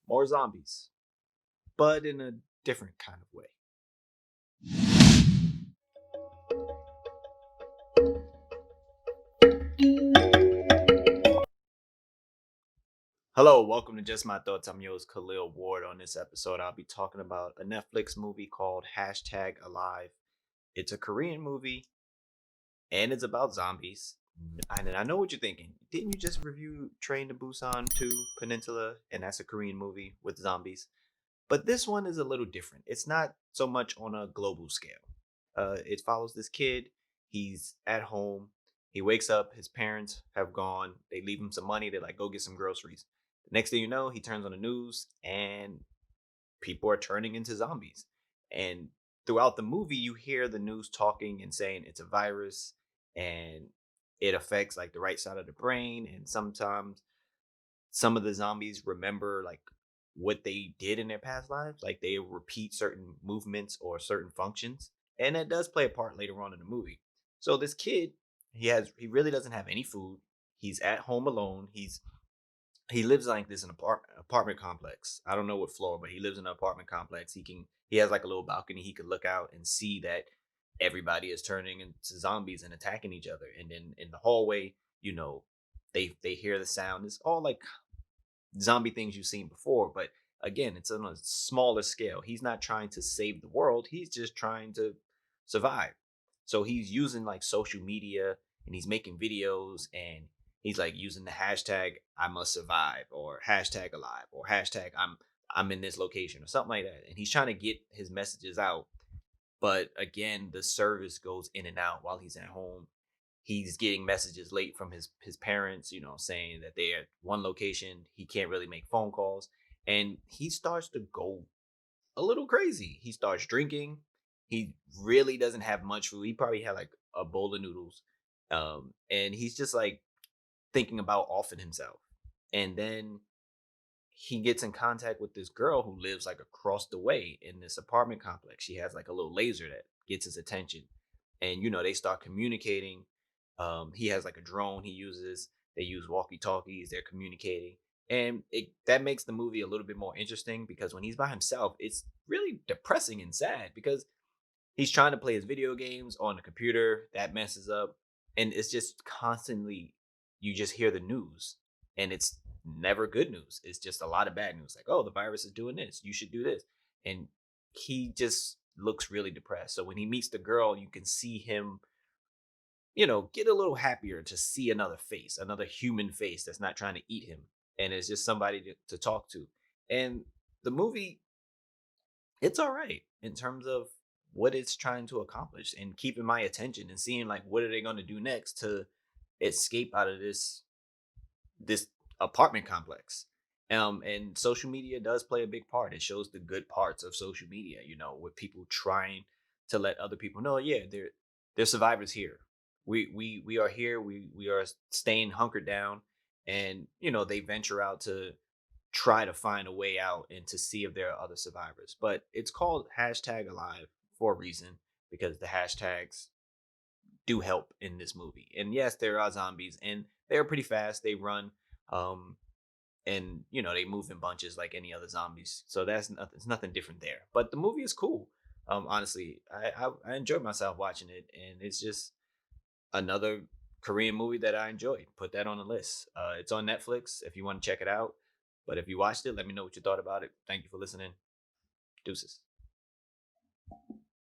more zombies, but in a different kind of way. Hello, welcome to Just My Thoughts. I'm your host, Khaleel Ward. On this episode, I'll be talking about a Netflix movie called #Alive. It's a Korean movie and it's about zombies. And I know what you're thinking. Didn't you just review Train to Busan 2 Peninsula? And that's a Korean movie with zombies. But this one is a little different. It's not so much on a global scale. It follows this kid. He's at home. He wakes up. His parents have gone. They leave him some money. They're like, go get some groceries. The next thing you know, he turns on the news and people are turning into zombies. And throughout the movie, you hear the news talking and saying it's a virus and it affects like the right side of the brain. And sometimes some of the zombies remember like what they did in their past lives, like they repeat certain movements or certain functions, and that does play a part later on in the movie. So this kid, he really doesn't have any food. He's at home alone. He lives like this in an apartment complex. I don't know what floor, but he lives in an apartment complex. He has like a little balcony. He can look out and see that everybody is turning into zombies and attacking each other. And then in the hallway, they hear the sound. It's all like zombie things you've seen before, but again, it's on a smaller scale. He's not trying to save the world. He's just trying to survive. So he's using like social media and he's making videos and he's like using the hashtag I must survive or hashtag alive or hashtag I'm in this location or something like that. And he's trying to get his messages out. But again, the service goes in and out while he's at home. He's getting messages late from his parents, saying that they're at one location. He can't really make phone calls. And he starts to go a little crazy. He starts drinking. He really doesn't have much food. He probably had like a bowl of noodles. And he's just like thinking about offing himself. And then he gets in contact with this girl who lives like across the way in this apartment complex. She has like a little laser that gets his attention. And they start communicating. He has like a drone he uses. They use walkie-talkies, they're communicating. And that makes the movie a little bit more interesting because when he's by himself, it's really depressing and sad because he's trying to play his video games on the computer, that messes up. And it's just constantly you just hear the news and it's never good news. It's just a lot of bad news. Like, oh, the virus is doing this. You should do this. And he just looks really depressed. So when he meets the girl, you can see him, get a little happier to see another face, another human face that's not trying to eat him. And it's just somebody to talk to. And the movie, it's all right in terms of what it's trying to accomplish and keeping my attention and seeing like what are they going to do next to escape out of this apartment complex. And social media does play a big part. It shows the good parts of social media, with people trying to let other people know, yeah, they're survivors here. We are here. We are staying hunkered down, and they venture out to try to find a way out and to see if there are other survivors. But it's called #alive for a reason because the hashtags do help in this movie. And yes, there are zombies, and they're pretty fast. They run. Um, and they move in bunches like any other zombies, so that's nothing, it's nothing different there, but the movie is cool. Honestly, I enjoyed myself watching it, and it's just another Korean movie that I enjoyed. Put that on the list. It's on Netflix if you want to check it out, but if you watched it, let me know what you thought about it. Thank you for listening. Deuces.